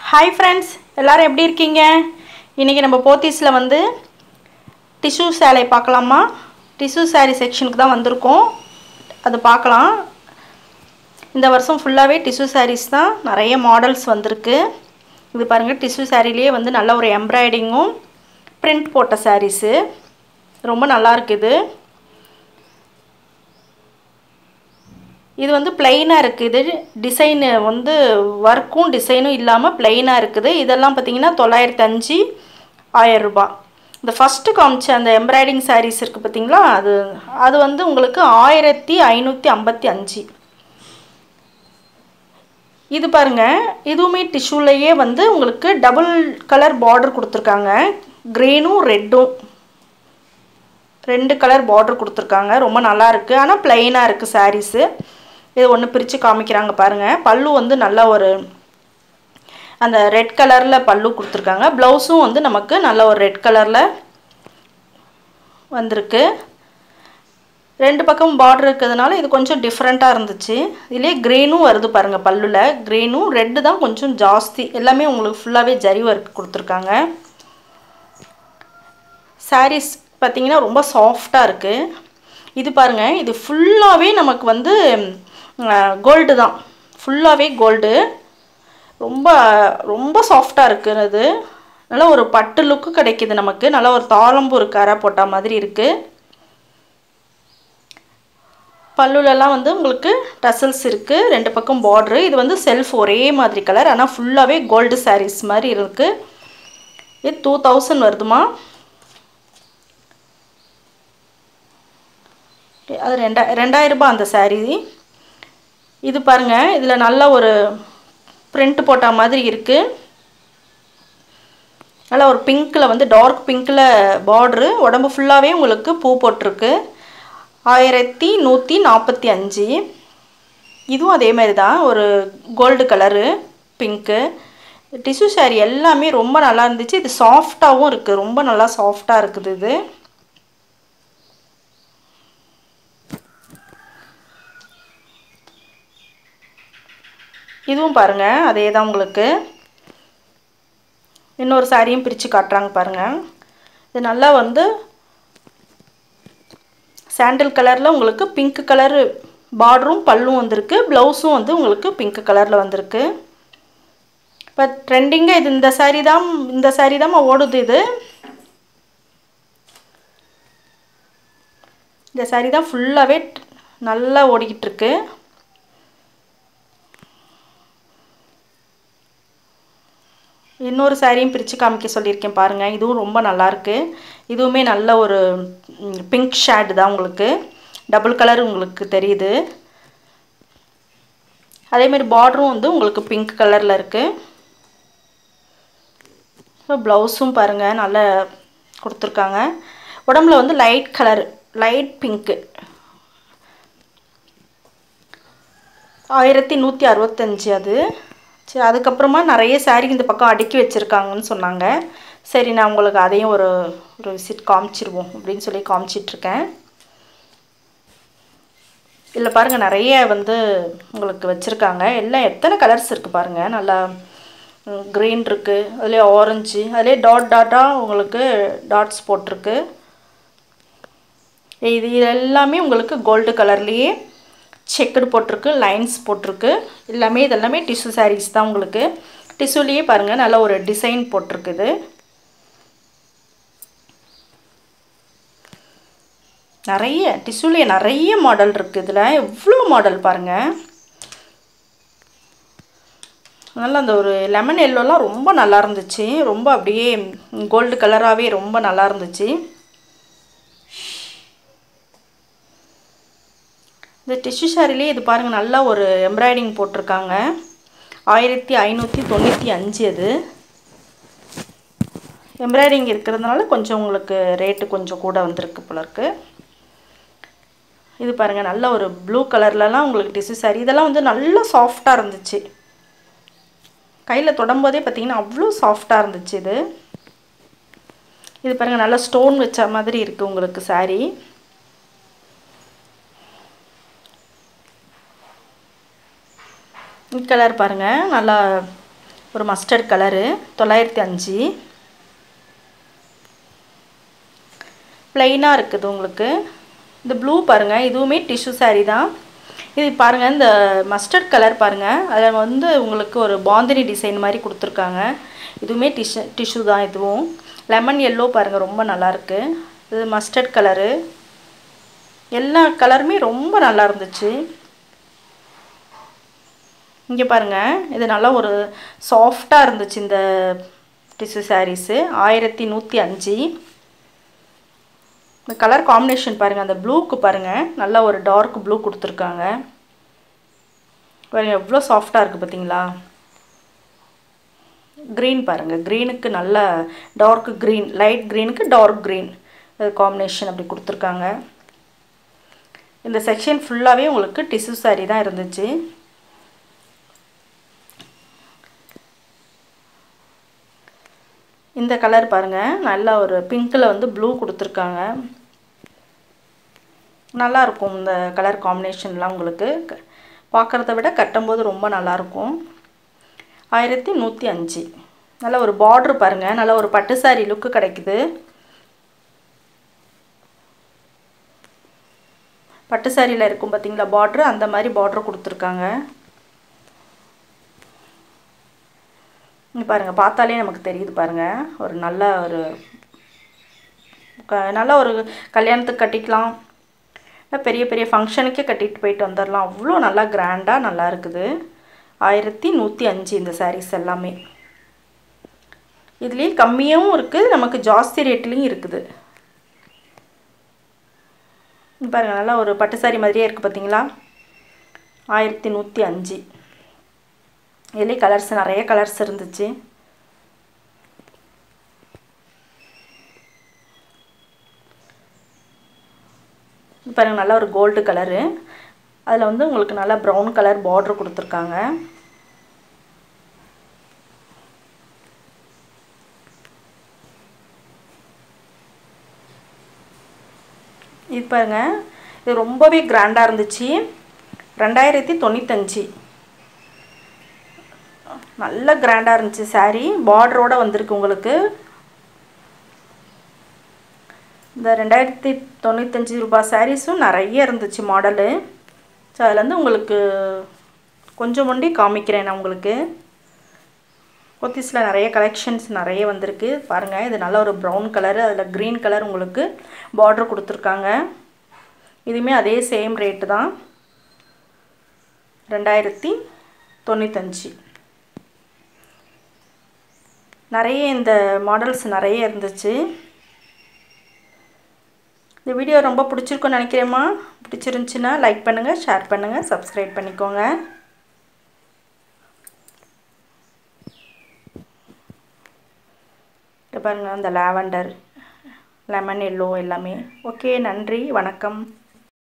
Hi friends, எல்லோரும் எப்படி இருக்கீங்க? இன்றைக்கி நம்ம போத்தீஸில் வந்து டிஷ்யூ சேலை பார்க்கலாமா? டிஷ்யூ சாரீ செக்ஷனுக்கு தான் வந்திருக்கோம். அது பார்க்கலாம். இந்த வருஷம் ஃபுல்லாகவே டிஷ்யூ சாரீஸ் தான் நிறைய மாடல்ஸ் வந்திருக்கு. இது பாருங்கள், டிஷ்யூ சாரீலேயே வந்து நல்ல ஒரு எம்ப்ராய்டிங்கும் பிரிண்ட் போட்ட சாரீஸு ரொம்ப நல்லா இருக்குது. இது வந்து பிளெயினாக இருக்குது. டிசைனு வந்து ஒர்க்கும் டிசைனும் இல்லாமல் பிளெயினாக இருக்குது. இதெல்லாம் பார்த்திங்கன்னா 905 1000 ரூபாய். இந்த ஃபஸ்ட்டு காமிச்ச அந்த எம்ப்ராய்டிங் சாரீஸ் இருக்குது பார்த்திங்களா, அது வந்து உங்களுக்கு 1555. இது பாருங்கள், இதுவுமே டிஷ்யூலையே வந்து உங்களுக்கு டபுள் கலர் பார்டர் கொடுத்துருக்காங்க. க்ரீனும் ரெட்டும் 2 கலர் பார்டர் கொடுத்துருக்காங்க. ரொம்ப நல்லா இருக்குது. ஆனால் பிளெயினாக இருக்குது சாரீஸு. இது ஒன்று பிரித்து காமிக்கிறாங்க பாருங்கள். பல்லு வந்து நல்ல ஒரு அந்த ரெட் கலரில் பல்லு கொடுத்துருக்காங்க. ப்ளவுஸும் வந்து நமக்கு நல்ல ஒரு ரெட் கலரில் வந்திருக்கு. 2 பக்கம் பார்டர் இருக்கிறதுனால இது கொஞ்சம் டிஃப்ரெண்ட்டாக இருந்துச்சு. இதுலேயே க்ரீனும் வருது பாருங்கள். பல்லுவில் க்ரீனும் ரெட்டு தான் கொஞ்சம் ஜாஸ்தி. எல்லாமே உங்களுக்கு ஃபுல்லாகவே ஜரி ஒர்க் கொடுத்துருக்காங்க. சாரீஸ் பார்த்திங்கன்னா ரொம்ப சாஃப்டாக இருக்குது. இது பாருங்கள், இது ஃபுல்லாகவே நமக்கு வந்து கோல்டு தான். ஃபுல்லாகவே கோல்டு. ரொம்ப ரொம்ப சாஃப்டாக இருக்கிறது. நல்லா ஒரு பட்டு லுக்கு கிடைக்கிது நமக்கு. நல்லா ஒரு தாளம்பூ கரை போட்ட மாதிரி இருக்குது. பல்லுலலாம் வந்து உங்களுக்கு டசல்ஸ் இருக்குது. 2 பக்கம் பார்ட்ரு. இது வந்து செல்ஃப் ஒரே மாதிரி கலர். ஆனால் ஃபுல்லாகவே கோல்டு சாரீஸ் மாதிரி இருக்குது. இது 2000 வருதுமா. அது 2000 ரூபாய் அந்த சாரீ. இது பாருங்கள், இதில் நல்ல ஒரு பிரிண்ட் போட்ட மாதிரி இருக்குது. நல்லா ஒரு பிங்க்கில் வந்து டார்க் பிங்க்கில் பார்ட்ரு. உடம்பு ஃபுல்லாகவே உங்களுக்கு பூ போட்டிருக்கு. 1145. இதுவும் அதே மாதிரி தான், ஒரு gold colour pink. Tissue sari எல்லாமே ரொம்ப நல்லா இருந்துச்சு. இது சாஃப்டாகவும் இருக்குது. ரொம்ப நல்லா சாஃப்டாக இருக்குது. இது இதுவும் பாருங்கள், அதே தான். உங்களுக்கு இன்னொரு சாரியும் பிரித்து காட்டுறாங்க பாருங்கள். இது நல்லா வந்து சாண்டில் கலரில் உங்களுக்கு பிங்க் கலரு பார்டரும் பல்லும் வந்திருக்கு. ப்ளவுஸும் வந்து உங்களுக்கு பிங்க் கலரில் வந்திருக்கு. இப்போ ட்ரெண்டிங்காக இது இந்த சாரீ தான் ஓடுது. இந்த சாரீ தான் ஃபுல்லாகவே நல்லா ஓடிக்கிட்டு இருக்கு. இன்னொரு சாரியும் பிரித்து காமிக்க சொல்லியிருக்கேன் பாருங்கள். இதுவும் ரொம்ப நல்லாயிருக்கு. இதுவுமே நல்ல ஒரு பிங்க் ஷேடு தான். உங்களுக்கு டபுள் கலர் உங்களுக்கு தெரியுது. அதேமாரி பார்டரும் வந்து உங்களுக்கு பிங்க் கலரில் இருக்குது. ஸோ ப்ளவுஸும் பாருங்கள் நல்லா கொடுத்துருக்காங்க. உடம்புல வந்து லைட் கலர், லைட் பிங்க்கு. 1165 அது. சரி, அதுக்கப்புறமா நிறைய சாரீ இந்த பக்கம் அடுக்கி வச்சுருக்காங்கன்னு சொன்னாங்க. சரி, நான் உங்களுக்கு அதையும் ஒரு விசிட் காமிச்சிருவோம் அப்படின்னு சொல்லி காமிச்சிட்ருக்கேன். இதில் பாருங்கள், நிறைய வந்து உங்களுக்கு வச்சுருக்காங்க. எல்லாம் எத்தனை கலர்ஸ் இருக்குது பாருங்கள். நல்லா க்ரீன் இருக்குது, அதுலேயே ஆரஞ்சு, அதுலேயே டாட்டாக உங்களுக்கு டாட்ஸ் போட்டிருக்கு. இது எல்லாமே உங்களுக்கு கோல்டு கலர்லேயே செக்குடு போட்டிருக்கு, லைன்ஸ் போட்டிருக்கு. இதெல்லாமே டிஷ்யூ சாரீஸ் தான். உங்களுக்கு டிஷ்யூலேயே பாருங்கள் நல்ல ஒரு டிசைன் போட்டிருக்குது. நிறைய டிஷ்யூலேயே நிறைய மாடல் இருக்குது. இதில் எவ்வளோ மாடல் பாருங்கள். நல்லா அந்த ஒரு லெமன் எல்லோலாம் ரொம்ப நல்லா இருந்துச்சு. ரொம்ப அப்படியே கோல்டு கலராகவே ரொம்ப நல்லா இருந்துச்சு. இந்த டிஷ்யூ சாரிலேயே இது பாருங்கள், நல்லா ஒரு எம்ப்ராய்டிங் போட்டிருக்காங்க. 1595 அது. எம்ப்ராய்டிங் இருக்கிறதுனால கொஞ்சம் உங்களுக்கு ரேட்டு கொஞ்சம் கூட வந்திருக்கு போல இருக்குது. இது பாருங்கள், நல்ல ஒரு ப்ளூ கலர்லலாம் உங்களுக்கு டிஷ்யூ சாரி. இதெல்லாம் வந்து நல்லா சாஃப்டாக இருந்துச்சு. கையில் தொடும்போதே பார்த்திங்கன்னா அவ்வளோ சாஃப்டாக இருந்துச்சு. இது பாருங்கள், நல்லா ஸ்டோன் வச்ச மாதிரி இருக்குது உங்களுக்கு சாரீ. கலர் பாருங்கள், நல்லா ஒரு மஸ்டர்ட் கலரு 905. ப்ளைனாக இருக்குது உங்களுக்கு. இந்த ப்ளூ பாருங்கள், இதுவுமே டிஷ்யூ சாரீ தான். இது பாருங்கள், இந்த மஸ்டர்ட் கலர் பாருங்கள், அதில் வந்து உங்களுக்கு ஒரு பாந்தினி டிசைன் மாதிரி கொடுத்துருக்காங்க. இதுவுமே டிஷ்யூ தான். இதுவும் லெமன் எல்லோ பாருங்கள், ரொம்ப நல்லாயிருக்கு. இது மஸ்டர்ட் கலரு. எல்லா கலருமே ரொம்ப நல்லா இருந்துச்சு. இங்கே பாருங்கள், இது நல்லா ஒரு சாஃப்டாக இருந்துச்சு இந்த டிஷ்யூ சாரீஸு. 1105. இந்த கலர் காம்பினேஷன் பாருங்கள், அந்த ப்ளூக்கு பாருங்கள், நல்லா ஒரு டார்க் ப்ளூ கொடுத்துருக்காங்க. பாருங்கள் எவ்வளோ சாஃப்டாக இருக்குது பார்த்தீங்களா. க்ரீன் பாருங்கள், க்ரீனுக்கு நல்ல டார்க் க்ரீன், லைட் க்ரீனுக்கு டார்க் க்ரீன் காம்பினேஷன் அப்படி கொடுத்துருக்காங்க. இந்த செக்ஷன் ஃபுல்லாகவே உங்களுக்கு டிஷ்யூ சாரீ தான் இருந்துச்சு. இந்த கலர் பாருங்கள், நல்லா ஒரு பிங்க்கில் வந்து ப்ளூ கொடுத்துருக்காங்க. நல்லாயிருக்கும் இந்த கலர் காம்பினேஷன்லாம். உங்களுக்கு பார்க்குறத விட கட்டும்போது ரொம்ப நல்லாயிருக்கும். 1105. நல்ல ஒரு பார்ட்ரு பாருங்கள், நல்ல ஒரு பட்டு சாரீ லுக்கு கிடைக்குது. பட்டு சாரியில் இருக்கும் பார்த்தீங்களா பார்ட்ரு, அந்த மாதிரி பார்ட்ரு கொடுத்துருக்காங்க. இங்கே பாருங்கள், பார்த்தாலே நமக்கு தெரியுது பாருங்கள். ஒரு நல்ல ஒரு கல்யாணத்துக்கு கட்டிக்கலாம், பெரிய பெரிய ஃபங்க்ஷனுக்கே கட்டிட்டு போயிட்டு வந்துடலாம். அவ்வளோ நல்லா கிராண்டாக நல்லா இருக்குது. 1105 இந்த சாரீஸ் எல்லாமே. இதுலேயே கம்மியாகவும் இருக்குது, நமக்கு ஜாஸ்தி ரேட்லேயும் இருக்குது. பாருங்கள், நல்லா ஒரு பட்டு சாரீ மாதிரியே இருக்குது பார்த்தீங்களா. 1105. இதுலேயே கலர்ஸ் நிறைய கலர்ஸ் இருந்துச்சு. பாருங்கள், நல்லா ஒரு கோல்டு கலரு, அதில் வந்து உங்களுக்கு நல்லா ப்ரௌன் கலர் பார்ட்ரு கொடுத்துருக்காங்க. இது பாருங்கள், இது ரொம்பவே கிராண்டாக இருந்துச்சு. 2095. நல்ல கிராண்டாக இருந்துச்சு சாரீ. பார்டரோடு வந்திருக்கு உங்களுக்கு. இந்த 2095 ரூபாய் சாரீஸும் நிறைய இருந்துச்சு மாடலு. ஸோ அதில் வந்து உங்களுக்கு கொஞ்சம் ஒண்டி காமிக்கிறேன் நான் உங்களுக்கு. போத்தீஸில் நிறைய கலெக்ஷன்ஸ் நிறைய வந்திருக்கு பாருங்கள். இது நல்ல ஒரு ப்ரௌன் கலரு, அதில் க்ரீன் கலர் உங்களுக்கு பார்டர் கொடுத்துருக்காங்க. இதுவுமே அதே சேம் ரேட்டு தான், 2095. நிறைய இந்த மாடல்ஸ் நிறைய இருந்துச்சு. இந்த வீடியோ ரொம்ப பிடிச்சிருக்குன்னு நினைக்கிறேம்மா. பிடிச்சிருந்துச்சின்னா லைக் பண்ணுங்கள், ஷேர் பண்ணுங்கள், சப்ஸ்கிரைப் பண்ணிக்கோங்க. பாருங்கள், அந்த லாவெண்டர், லெமன் எல்லோ எல்லாமே. ஓகே, நன்றி, வணக்கம்.